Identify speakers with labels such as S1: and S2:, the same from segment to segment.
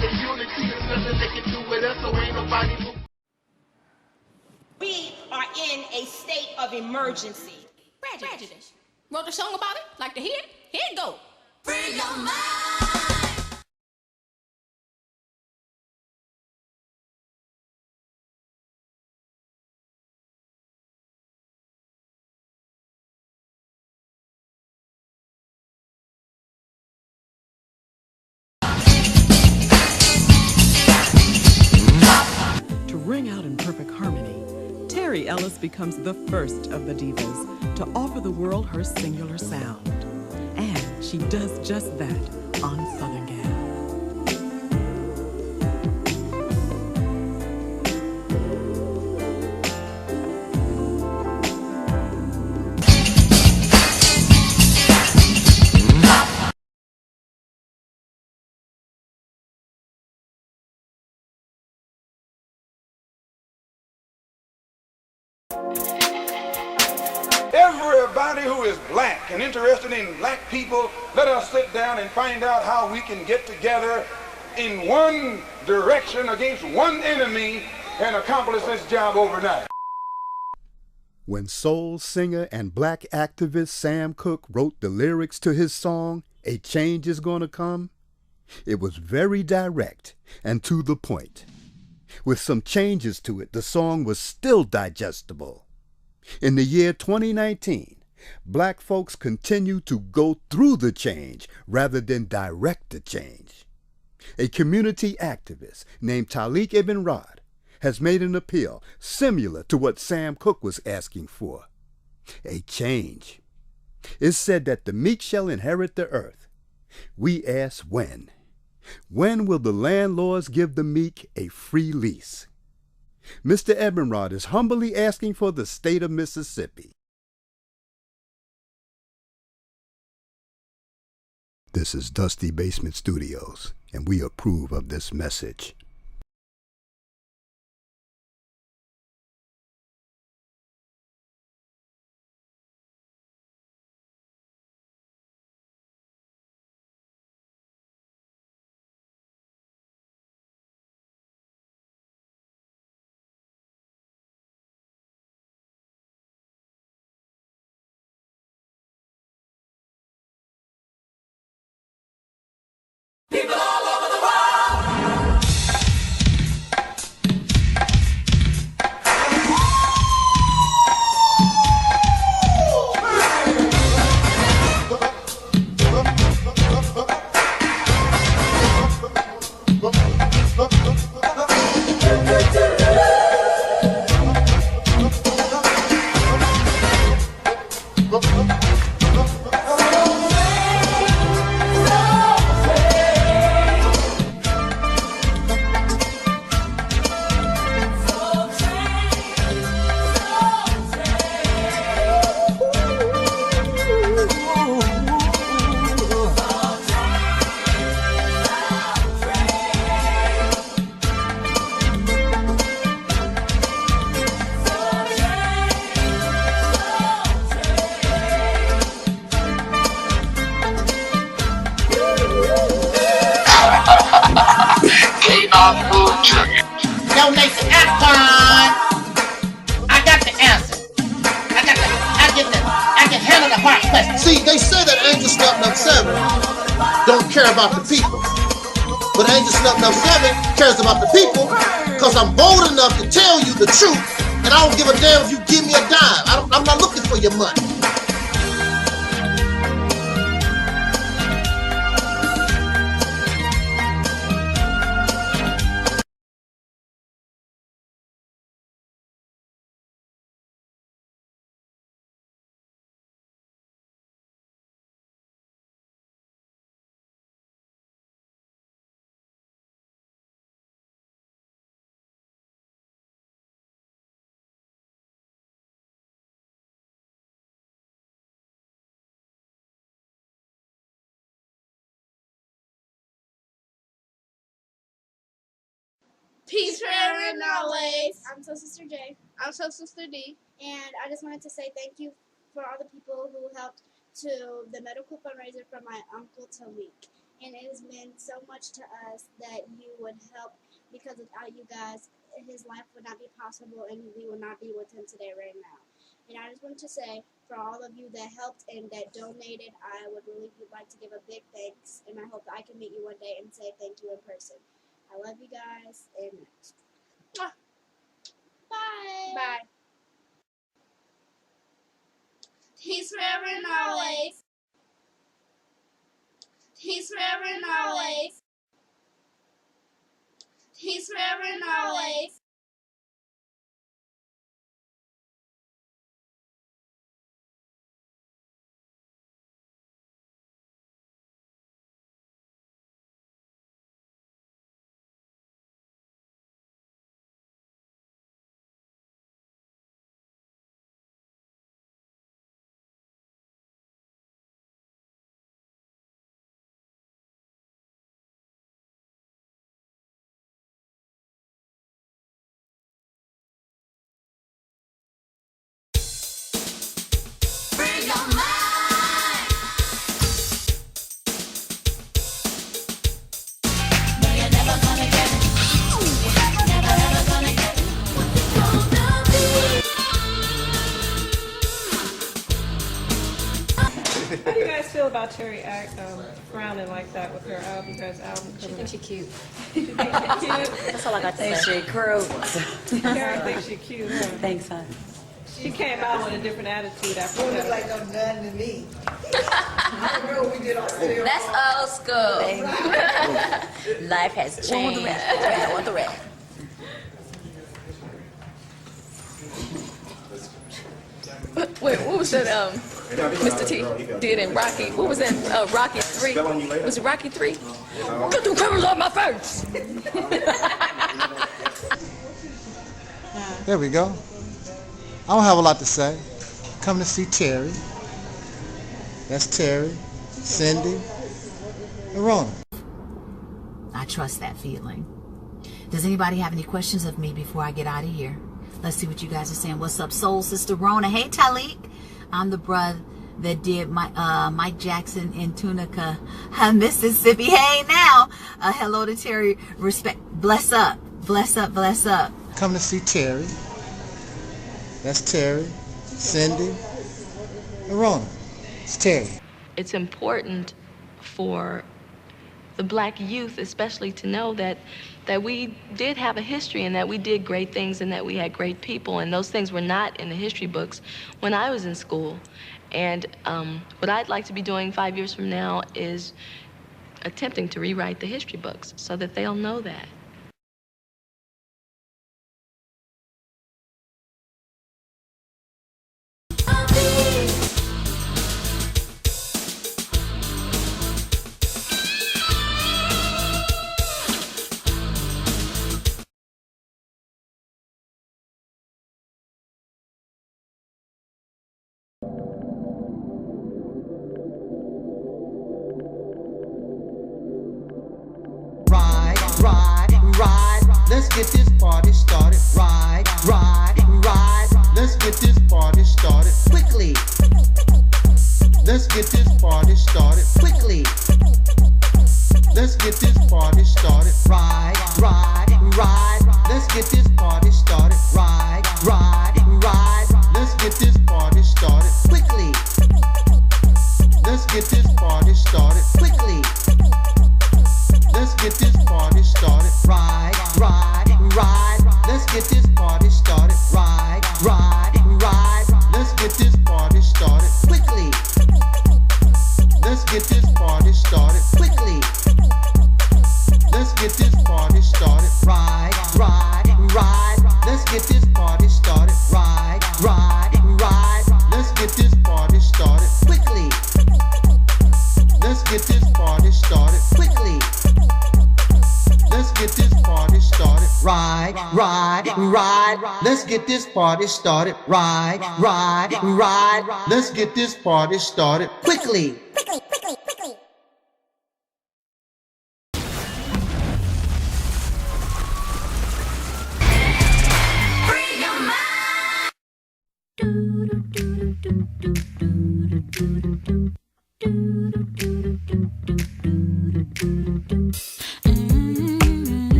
S1: the unity. There's nothing they can do with us, so ain't nobody move.
S2: We are in a state of emergency. Ratchet wrote a song about it. Like to hear it? Here it go. Free your mind.
S3: To ring out in perfect harmony, Terry Ellis becomes the first of the divas to offer the world her singular sound. And she does just that on Southern Gal.
S4: Everybody who is black and interested in black people, let us sit down and find out how we can get together in one direction against one enemy and accomplish this job overnight.
S5: When soul singer and black activist Sam Cooke wrote the lyrics to his song, "A Change Is Gonna Come," it was very direct and to the point. With some changes to it, the song was still digestible. In the year 2019, black folks continue to go through the change rather than direct the change. A community activist named Taalik Ibn'rad has made an appeal similar to what Sam Cooke was asking for. A change. It's said that the meek shall inherit the earth. We ask when. When will the landlords give the meek a free lease? Mr. Ibn'rad is humbly asking for the state of Mississippi. This is Dusty Basement Studios, and we approve of this message.
S6: People all over the world.
S7: Donation Akon. I got the answer. I can handle the hard question.
S8: See, they say that Angel Snub 7 don't care about the people. But Angel Snub 7 cares about the people because I'm bold enough to tell you the truth, and I don't give a damn if you give me a dime. I'm not looking for your money.
S9: Peace, prayer, and knowledge.
S10: I'm Soul Sister J.
S9: I'm Soul Sister D.
S10: And I just wanted to say thank you for all the people who helped to the medical fundraiser for my uncle Taalik. and it has meant so much to us that you would help, because without you guys, his life would not be possible and we would not be with him today right now. And I just want to say, for all of you that helped and that donated, I would really like to give a big thanks, and I hope that I can meet you one day and say thank you in person. I love you guys, and bye.
S9: Bye. Peace forever and always. Peace forever and always. Peace forever and always.
S11: How do you guys feel about Terry frowning like that with her album? You guys' album
S12: She thinks she's cute.
S11: She thinks she's cute?
S12: That's all I got to say.
S13: She crude.
S11: Terry thinks she's cute, huh?
S13: Thanks, hon.
S11: She came out with a different attitude after that.
S14: Like no gun to me. I don't know what we did on stage.
S12: That's old school.
S13: Life has changed.
S12: I want the red. Wait, what was that? Mr. T did in Rocky. What was that? Rocky 3. Was it Rocky 3? Get them cameras off my face.
S8: There we go. I don't have a lot to say. Come to see Terry. That's Terry, Cindy, and Rona.
S15: I trust that feeling. Does anybody have any questions of me before I get out of here? Let's see what you guys are saying. What's up, soul sister Rona? Hey, Taalik. I'm the brother that did Mike Jackson in Tunica, Mississippi. Hey, now. Hello to Terry. Respect. Bless up. Bless up. Bless up.
S8: Come to see Terry. That's Terry, Cindy, and Rona. It's Terry.
S16: It's important for the black youth especially to know that we did have a history and that we did great things and that we had great people, and those things were not in the history books when I was in school. And what I'd like to be doing 5 years from now is attempting to rewrite the history books so that they'll know that.
S17: Ride, let's get this party started. Ride, let's get this party started quickly. Let's get this party started quickly. Let's get this party started. Ride, let's get this party started. Ride, let's get this party started quickly. Let's get this party started quickly. Let's get this party started. Ride, let's get this party started. Ride, let's get this party started quickly. Let's get this party started quickly. Let's get this party started. Ride, let's get this party started. Ride, let's get this party started quickly. Let's get this party started quickly. Let's get this party started. Ride, let's get this party started. Ride, let's get this party started quickly.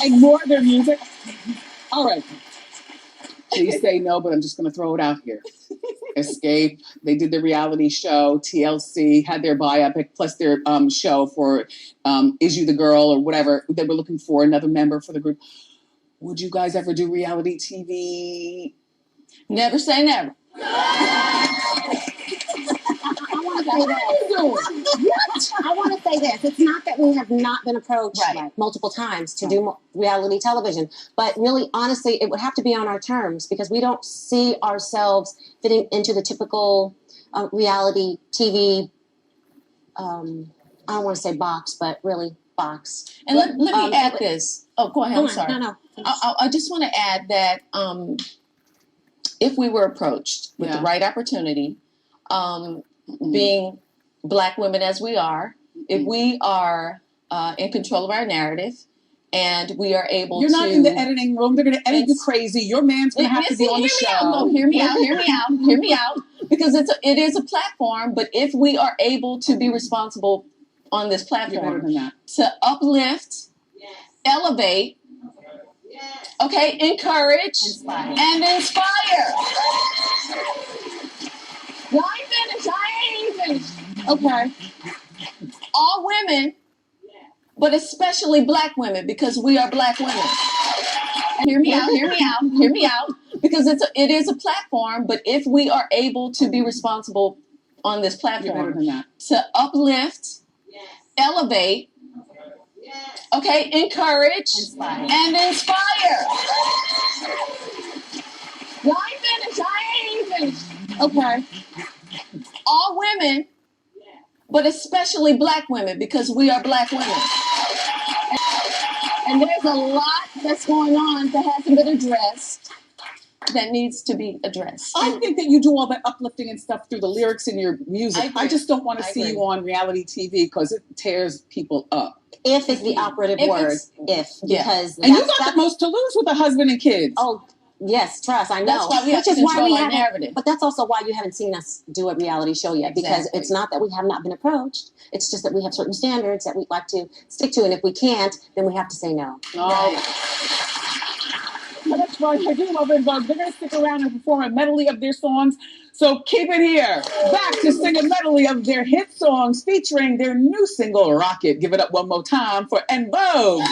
S18: ignore their music? All right. Please say no, but I'm just going to throw it out here. Escape. They did the reality show. TLC had their biopic plus their show for Is You the Girl or whatever. They were looking for another member for the group. Would you guys ever do reality TV? Never say never.
S19: I want to say this. I want to say this. It's not that we have not been approached multiple times to do reality television, but really, honestly, it would have to be on our terms because we don't see ourselves fitting into the typical reality TV. I don't want to say box, but really box.
S20: And let me add this. Oh, go ahead. I'm sorry.
S19: No.
S20: I just want to add that if we were approached with the right opportunity, being Black women as we are, if we are in control of our narrative and we are able to...
S18: You're not in the editing room. They're going to edit you crazy. Your man's going to have to be on the show.
S20: Hear me out. Because it is a platform, but if we are able to be responsible on this platform to uplift, elevate, okay, encourage, and inspire. I ain't finished. Okay. All women, but especially Black women, because we are Black women. Hear me out. Because it is a platform, but if we are able to be responsible on this platform to uplift, elevate, okay, encourage, and inspire. I ain't finished. Okay. All women, but especially Black women, because we are Black women. And there's a lot that's going on that hasn't been addressed that needs to be addressed.
S18: I think that you do all that uplifting and stuff through the lyrics in your music. I just don't want to see you on reality TV because it tears people up.
S19: If is the operative word. Because
S18: and you got the most to lose with a husband and kids.
S19: Oh, yes, trust. I know.
S20: That's why we have to control our narrative.
S19: But that's also why you haven't seen us do a reality show yet. Because it's not that we have not been approached. It's just that we have certain standards that we'd like to stick to. And if we can't, then we have to say no.
S18: Well, that's right. I do love it. They're going to stick around and perform a medley of their songs. So keep it here. Back to sing a medley of their hit songs featuring their new single, Rocket. Give it up one more time for En Vogue.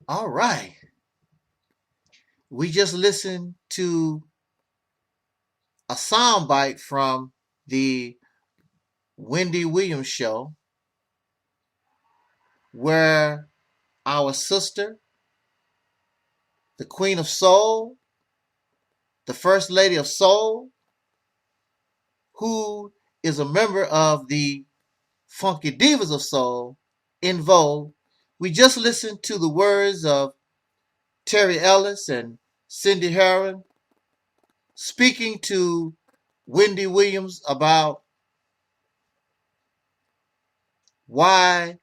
S17: All right. We just listened to a soundbite from the Wendy Williams show where our sister, the Queen of Soul, the First Lady of Soul, who is a member of the Funky Divas of Soul, En Vogue. We just listened to the words of Terry Ellis and Cindy Herron speaking to Wendy Williams about why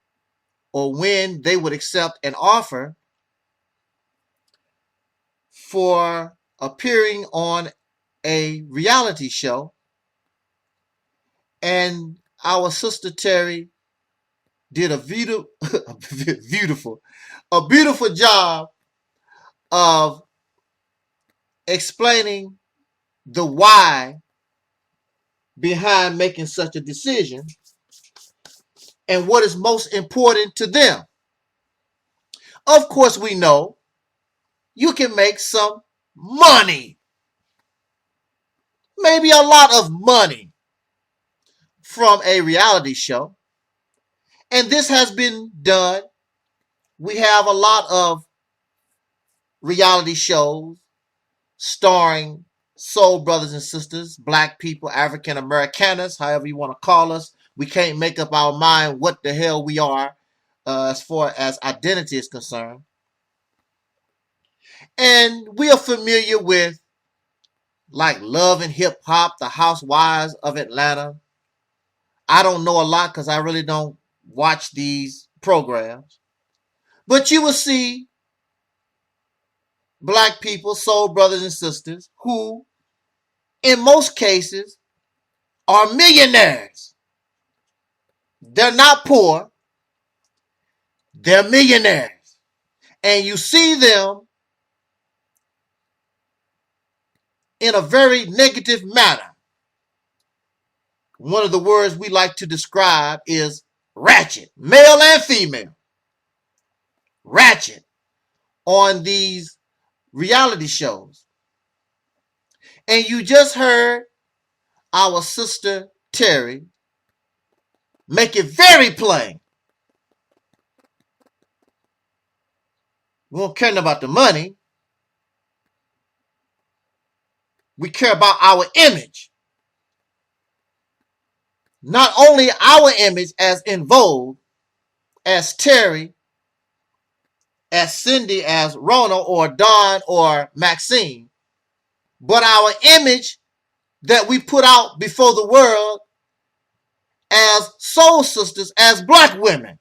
S17: or when they would accept an offer for appearing on a reality show. And our sister Terry did a beautiful job of explaining the why behind making such a decision and what is most important to them. Of course, we know you can make some money, maybe a lot of money from a reality show. And this has been done. We have a lot of reality shows starring soul brothers and sisters, black people, African Americaners, however you want to call us. We can't make up our mind what the hell we are as far as identity is concerned. And we are familiar with like Love and Hip Hop, The Housewives of Atlanta. I don't know a lot because I really don't watch these programs. But you will see black people, soul brothers and sisters, who in most cases are millionaires. They're not poor. They're millionaires. And you see them in a very negative manner. One of the words we like to describe is ratchet, male and female. Ratchet on these reality shows. And you just heard our sister Terry make it very plain. We don't care about the money. We care about our image. Not only our image as in vogue, as Terry, as Cindy, as Rona, or Dawn, or Maxine, but our image that we put out before the world as soul sisters, as black women.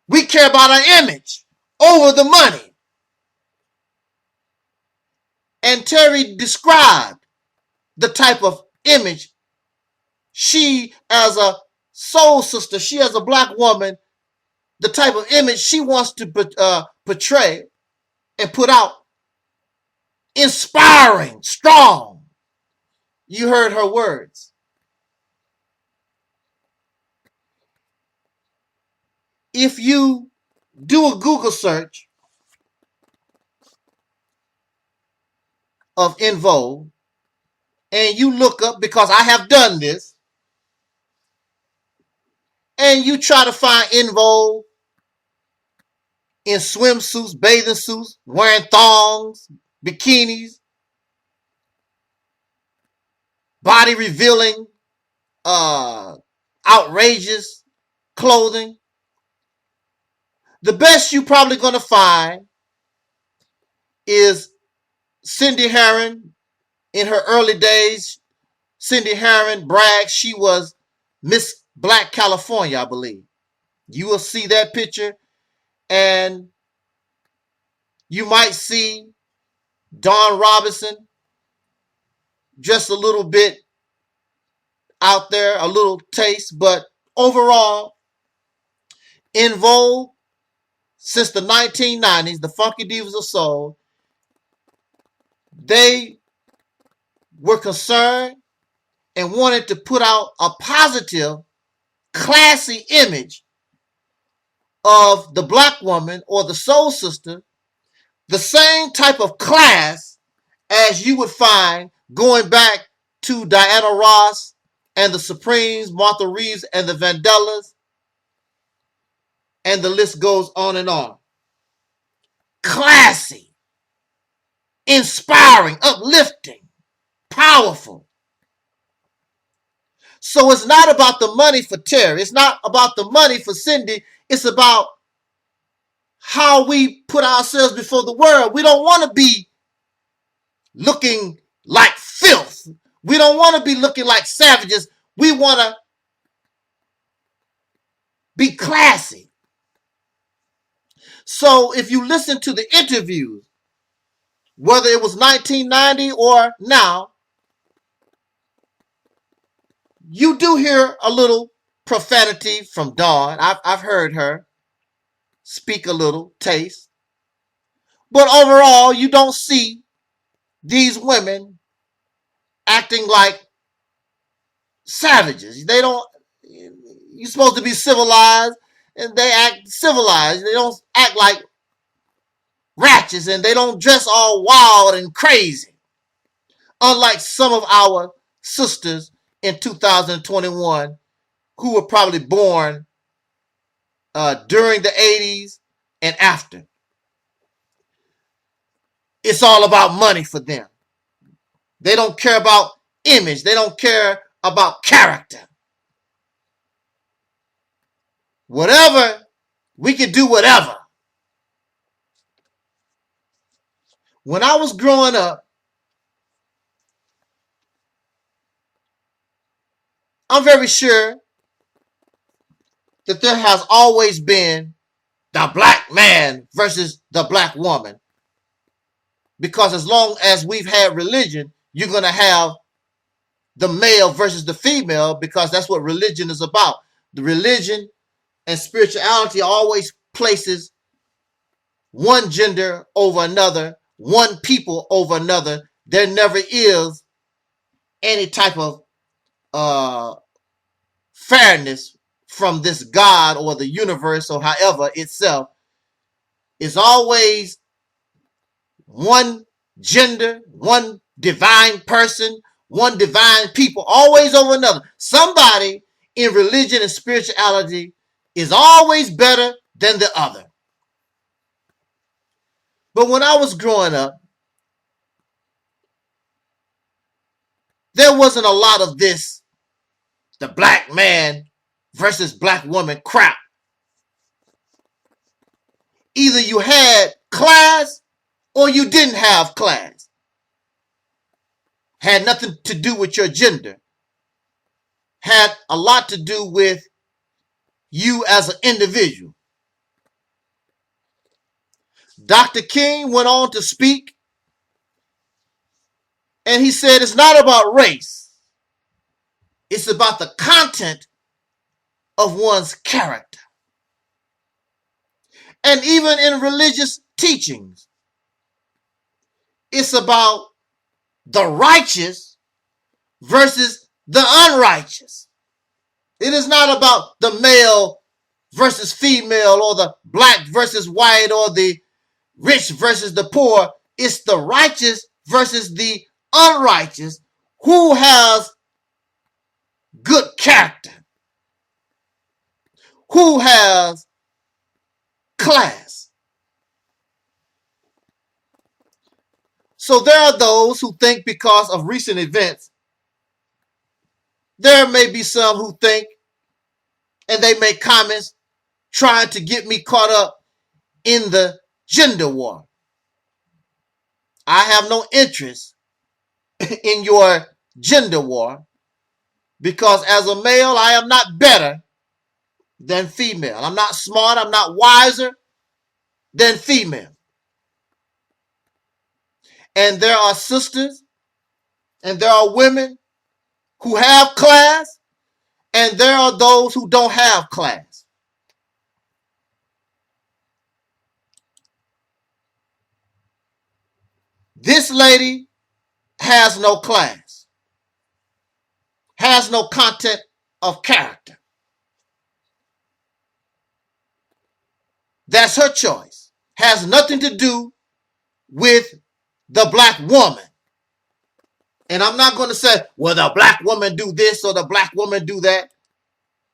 S17: We care about our image over the money. And Terry described the type of image she, as a soul sister, she as a black woman, the type of image she wants to portray and put out. Inspiring, strong. You heard her words. If you do a Google search of En Vogue and you look up, because I have done this, and you try to find En Vogue in swimsuits, bathing suits, wearing thongs, bikinis, body revealing, outrageous clothing, the best you're probably going to find is Cindy Herron. In her early days, Cindy Herron bragged she was Miss Black California, I believe. You will see that picture, and you might see Dawn Robinson just a little bit out there, a little taste, but overall, En Vogue, since the 1990s, the Funky Divas of Soul, they were concerned and wanted to put out a positive, classy image of the black woman or the soul sister, the same type of class as you would find going back to Diana Ross and the Supremes, Martha Reeves and the Vandellas, and the list goes on and on. Classy, inspiring, uplifting, powerful. So it's not about the money for Terry. It's not about the money for Cindy. It's about how we put ourselves before the world. We don't want to be looking like filth. We don't want to be looking like savages. We want to be classy. So if you listen to the interviews, whether it was 1990 or now, you do hear a little profanity from Dawn. I've heard her speak a little, taste. But overall, you don't see these women acting like savages. They don't, you're supposed to be civilized, and they act civilized. They don't act like ratchets, and they don't dress all wild and crazy. Unlike some of our sisters in 2021 who were probably born during the 80s and after. It's all about money for them. They don't care about image. They don't care about character. Whatever, we can do whatever. When I was growing up, I'm very sure that there has always been the black man versus the black woman. Because as long as we've had religion, you're going to have the male versus the female, because that's what religion is about. The religion and spirituality always places one gender over another, one people over another. There never is any type of fairness from this God or the universe or however itself. It's always one gender, one divine person, one divine people, always over another. Somebody in religion and spirituality is always better than the other. But when I was growing up, there wasn't a lot of this, the black man versus black woman crap. Either you had class or you didn't have class. Had nothing to do with your gender. Had a lot to do with you as an individual. Dr. King went on to speak, and he said it's not about race. It's about the content of one's character. And even in religious teachings, it's about the righteous versus the unrighteous. It is not about the male versus female or the black versus white or the rich versus the poor. It's the righteous versus the unrighteous. Who has good character? Who has class? So there are those who think because of recent events, there may be some who think, and they make comments trying to get me caught up in the gender war. I have no interest in your gender war, because as a male, I am not better than female. I'm not smart. I'm not wiser than female. And there are sisters and there are women who have class, and there are those who don't have class. This lady has no class, has no content of character. That's her choice. Has nothing to do with the black woman. And I'm not going to say, well, the black woman do this or the black woman do that.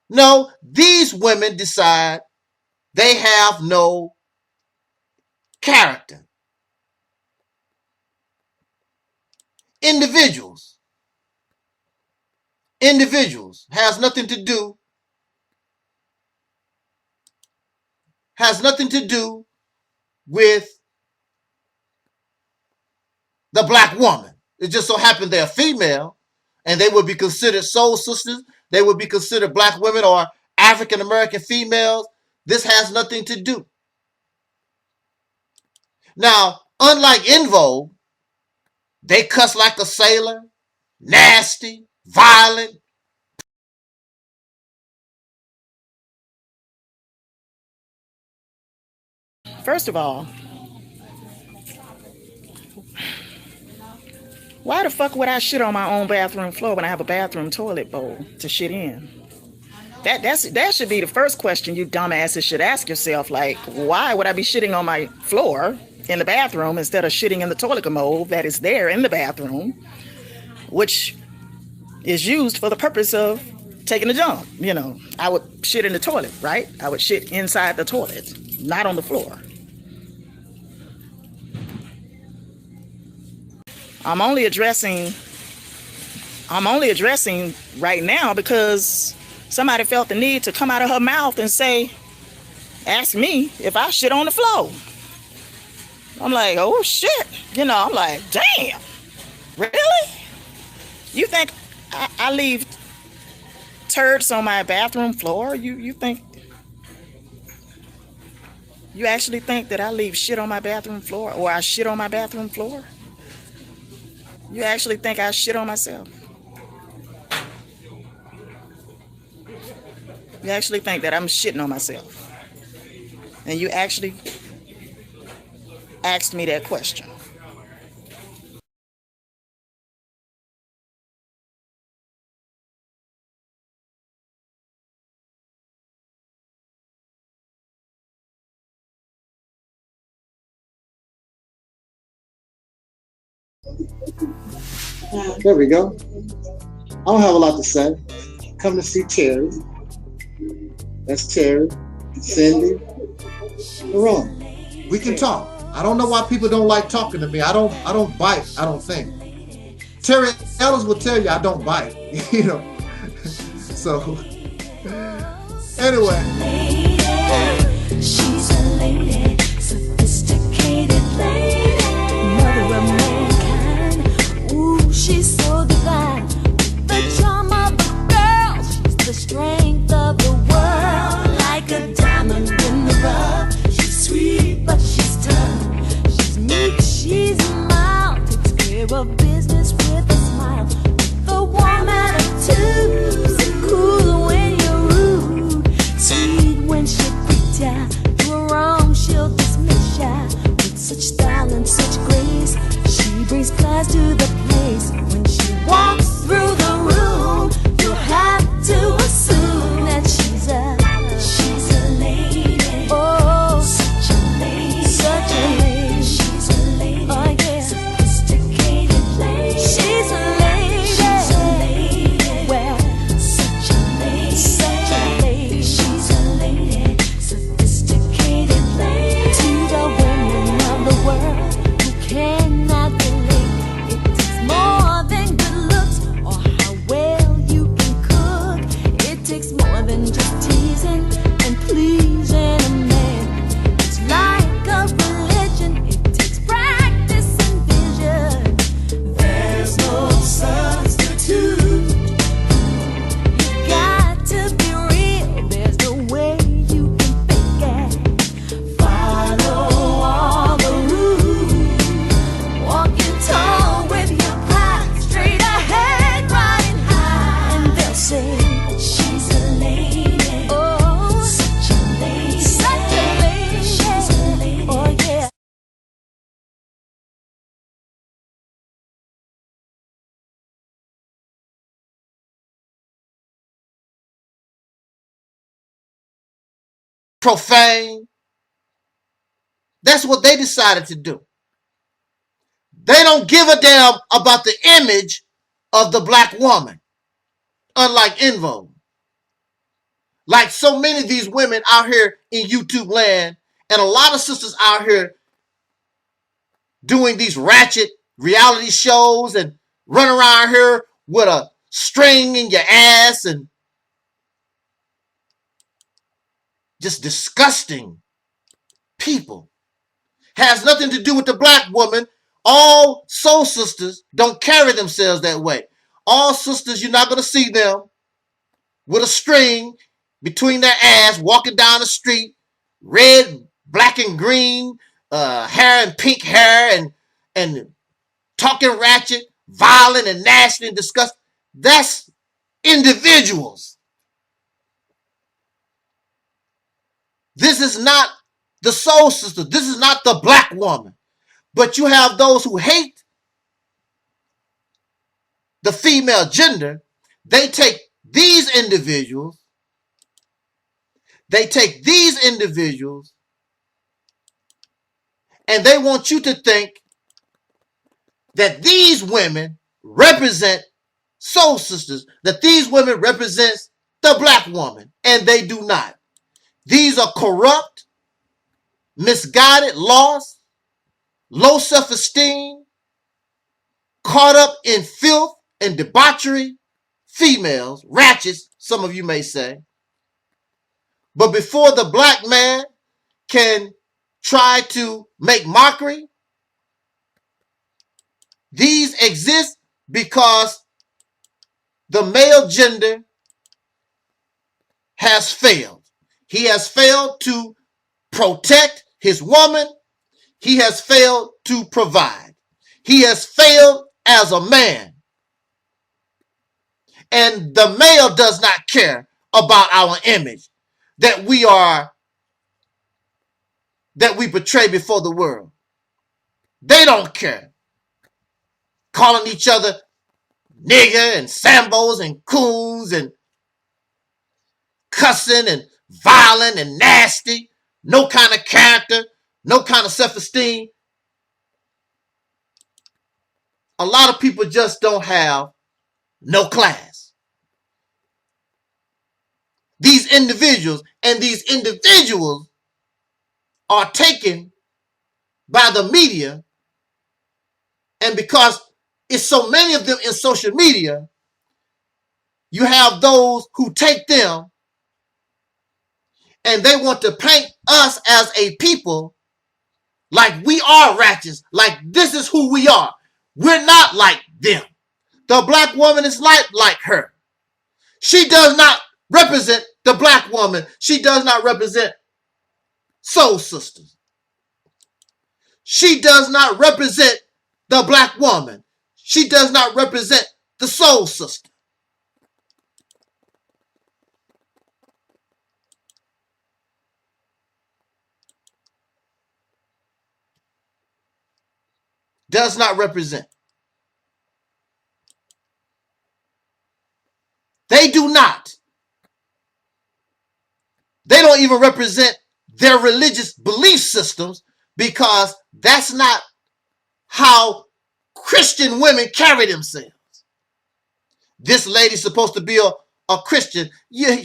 S17: No, these women decide they have no character. Individuals has nothing to do with the black woman. It just so happened they're female, and they would be considered soul sisters. They would be considered black women or African American females. This has nothing to do. Now, unlike En Vogue, they cuss like a sailor, nasty, violent.
S21: First of all, why the fuck would I shit on my own bathroom floor when I have a bathroom toilet bowl to shit in? That should be the first question you dumbasses should ask yourself. Like, why would I be shitting on my floor in the bathroom instead of shitting in the toilet commode that is there in the bathroom, which is used for the purpose of taking a dump? You know, I would shit in the toilet, right? I would shit inside the toilet, not on the floor. I'm only addressing right now because somebody felt the need to come out of her mouth and say, ask me if I shit on the floor. I'm like, oh shit. You know, I'm like, damn, really? You think I leave turds on my bathroom floor? You think, you actually think that I leave shit on my bathroom floor, or I shit on my bathroom floor? You actually think I shit on myself? You actually think that I'm shitting on myself? And you actually asked me that question.
S17: There we go. I don't have a lot to say. Come to see Terry. That's Terry, Cindy, Ron. We can talk. I don't know why people don't like talking to me. I don't bite, I don't think. Terry Ellis will tell you I don't bite, you know. So anyway.
S6: She's a lady, sophisticated lady, mother of mankind. Ooh, she's so divine. The charm of a girl, she's the strength of the world. Like a diamond in the rough. She's sweet, but she's tough. She's meek, she's mild. Takes care of business with a smile. With a warm attitude. So cool when you're rude. Sweet when she freaks ya. You're wrong, she'll dismiss ya. With such style and such grace, she brings class to the place. When she walks through the room, you'll have to assume that she's a lady. Oh, such a lady. Such a lady. She's a lady. Oh yeah. Sophisticated lady. She's a lady. She's a lady. Well, such a lady. Such a lady. She's a lady. Sophisticated lady. To the women of the world who cannot relate, it takes more than good looks or how well you can cook. It takes more than just teasing and pleasing a man. It's like a religion. It takes practice and vision. There's no substitute. You got to be real. There's no way you can fake it. Follow all the rules. Walking tall with your back straight ahead, riding high. And they'll say she's a lady. Oh, such a lady. Such a lady. She's a lady. Oh yeah.
S17: Profane. That's what they decided to do. They don't give a damn about the image of the black woman, unlike En Vogue. Like so many of these women out here in YouTube land, and a lot of sisters out here doing these ratchet reality shows and run around here with a string in your ass and just disgusting people. Has nothing to do with the black woman. All soul sisters don't carry themselves that way. All sisters, you're not going to see them with a string between their ass walking down the street, red, black, and green hair and pink hair and talking ratchet, violent, and nasty and disgusting. That's individuals. This is not the soul sister. This is not the black woman. But you have those who hate the female gender. They take these individuals, and they want you to think that these women represent soul sisters, that these women represent the black woman, and they do not. These are corrupt, misguided, lost, low self-esteem,
S8: caught up in filth and debauchery females, ratchets, some of you may say. But before the black man can try to make mockery, these exist because the male gender has failed. He has failed to protect his woman. He has failed to provide. He has failed as a man. And the male does not care about our image that we portray before the world. They don't care. Calling each other nigger and sambos and coons and cussing and violent and nasty. No kind of character, no kind of self-esteem. A lot of people just don't have no class. These individuals are taken by the media, and because it's so many of them in social media, you have those who take them and they want to paint us as a people like we are ratchets, like this is who we are. We're not like them. The black woman is like her. She does not represent the black woman. She does not represent soul sisters. She does not represent the black woman. She does not represent the soul sister. Does not represent. They do not. They don't even represent their religious belief systems, because that's not how Christian women carry themselves. This lady's supposed to be a Christian. Yeah,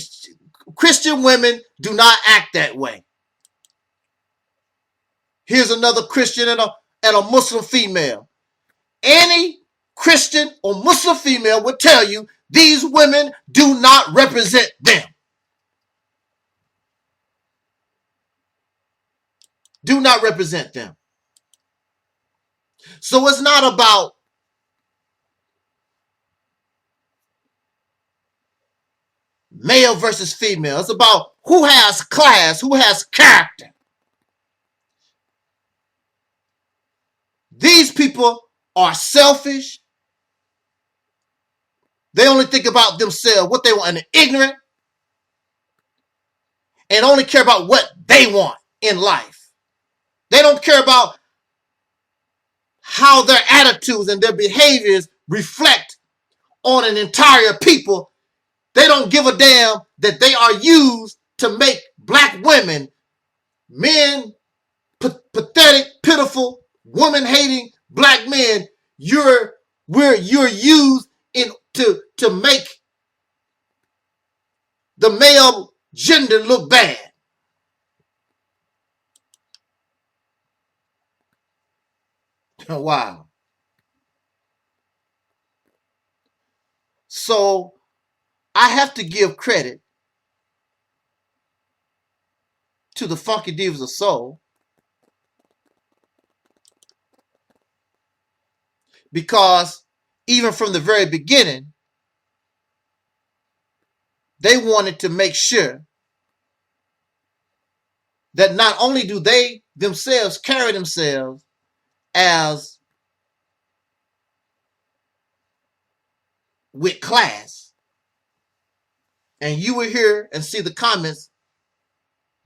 S8: Christian women do not act that way. Here's another Christian and a Muslim female. Any Christian or Muslim female would tell you these women do not represent them. Do not represent them. So it's not about male versus female. It's about who has class, who has character. These people are selfish. They only think about themselves, what they want, and ignorant, and only care about what they want in life. They don't care about how their attitudes and their behaviors reflect on an entire people. They don't give a damn that they are used to make black women, men, pathetic, pitiful, woman-hating black men. You're used to make the male gender look bad. Wow. So I have to give credit to the Funky Divas of Soul, because even from the very beginning, they wanted to make sure that not only do they themselves carry themselves as with class, and you will hear and see the comments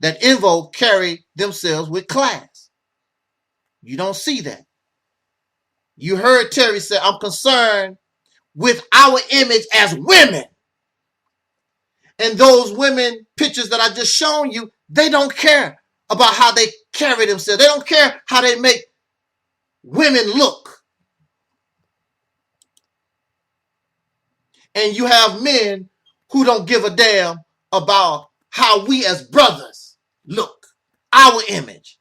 S8: that Invo carry themselves with class. You don't see that. You heard Terry say, I'm concerned with our image as women. And those women pictures that I just shown you, they don't care about how they carry themselves. They don't care how they make women look. And you have men who don't give a damn about how we as brothers look, our image.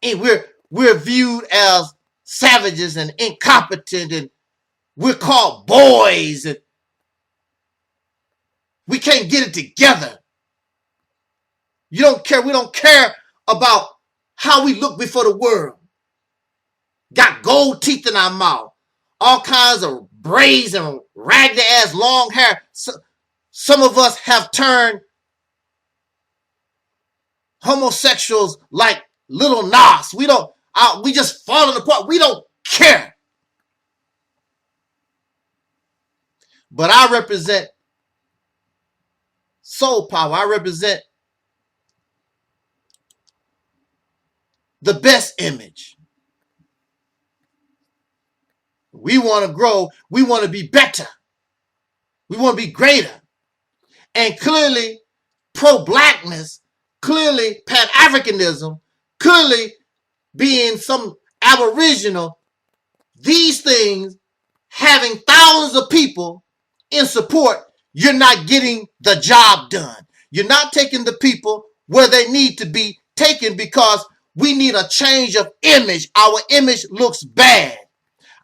S8: And we're viewed as savages and incompetent, and we're called boys, and we can't get it together. You don't care. We don't care about how we look before the world. Got gold teeth in our mouth, all kinds of braids and raggedy ass long hair. So, some of us have turned homosexuals like Little Nas. We don't. We just falling apart. We don't care. But I represent soul power. I represent the best image. We want to grow. We want to be better. We want to be greater. And clearly, pro-blackness, clearly Pan-Africanism, clearly being some aboriginal, these things, having thousands of people in support, you're not getting the job done. You're not taking the people where they need to be taken, because we need a change of image. Our image looks bad.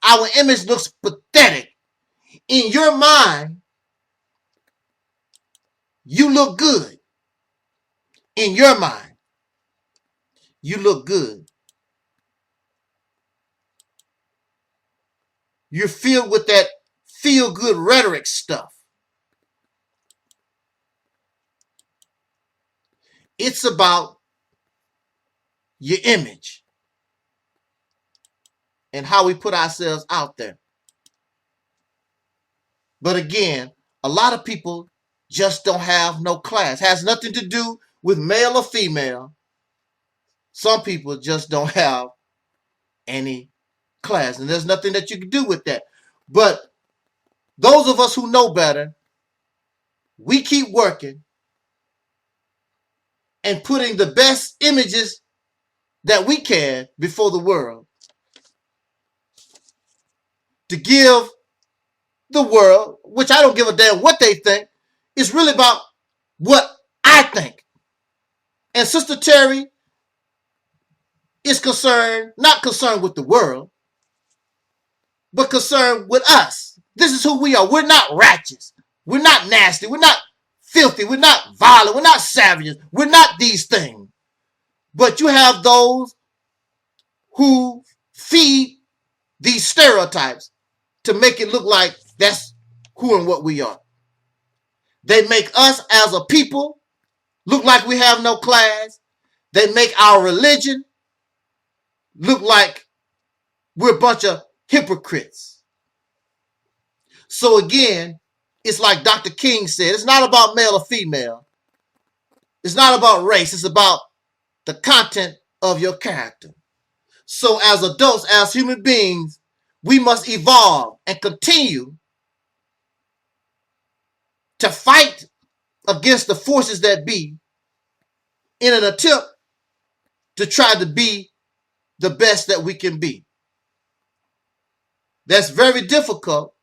S8: Our image looks pathetic. In your mind, you look good. In your mind, you look good. You're filled with that feel-good rhetoric stuff. It's about your image and how we put ourselves out there. But again, a lot of people just don't have no class. Has nothing to do with male or female. Some people just don't have any class, and there's nothing that you can do with that. But those of us who know better, we keep working and putting the best images that we can before the world to give the world, which I don't give a damn what they think. It's really about what I think. And Sister Terry is not concerned with the world, but concerned with us. This is who we are. We're not ratchets. We're not nasty. We're not filthy. We're not violent. We're not savages. We're not these things. But you have those who feed these stereotypes to make it look like that's who and what we are. They make us as a people look like we have no class. They make our religion look like we're a bunch of hypocrites. So again, it's like Dr. King said, it's not about male or female. It's not about race. It's about the content of your character. So as adults, as human beings, we must evolve and continue to fight against the forces that be in an attempt to try to be the best that we can be. That's very difficult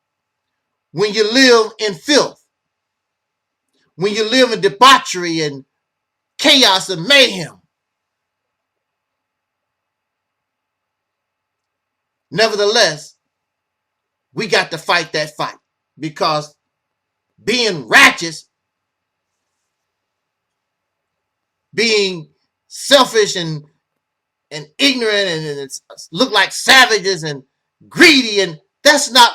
S8: when you live in filth, when you live in debauchery and chaos and mayhem. Nevertheless, we got to fight that fight, because being ratchets, being selfish and ignorant and look like savages and greedy, and that's not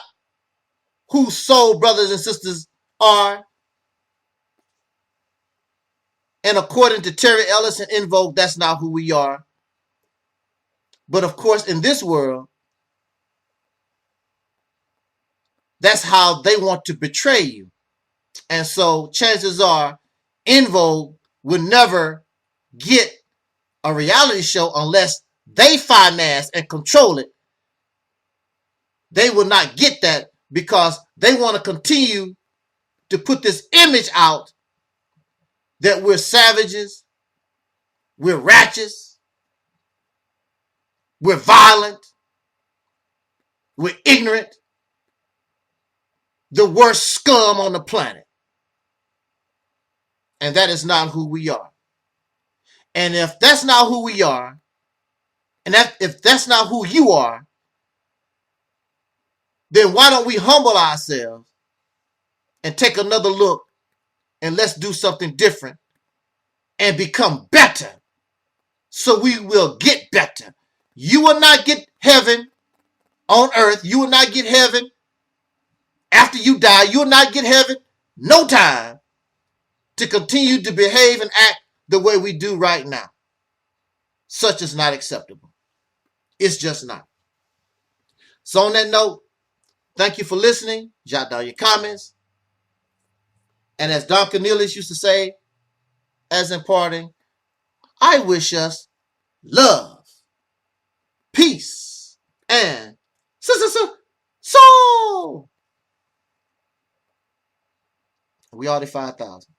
S8: who soul brothers and sisters are. And according to Terry Ellis and In Vogue, that's not who we are. But of course, in this world, that's how they want to betray you. And so chances are In Vogue will never get a reality show unless they finance and control it. They will not get that because they want to continue to put this image out that we're savages, we're ratchets, we're violent, we're ignorant, the worst scum on the planet. And that is not who we are. And if that's not who we are, and if that's not who you are, then why don't we humble ourselves and take another look and let's do something different and become better so we will get better. You will not get heaven on earth. You will not get heaven after you die. You will not get heaven no time to continue to behave and act the way we do right now. Such is not acceptable. It's just not. So on that note, thank you for listening. Jot down your comments. And as Don Cornelius used to say, as in parting, I wish us love, peace, and soul. We already 5,000.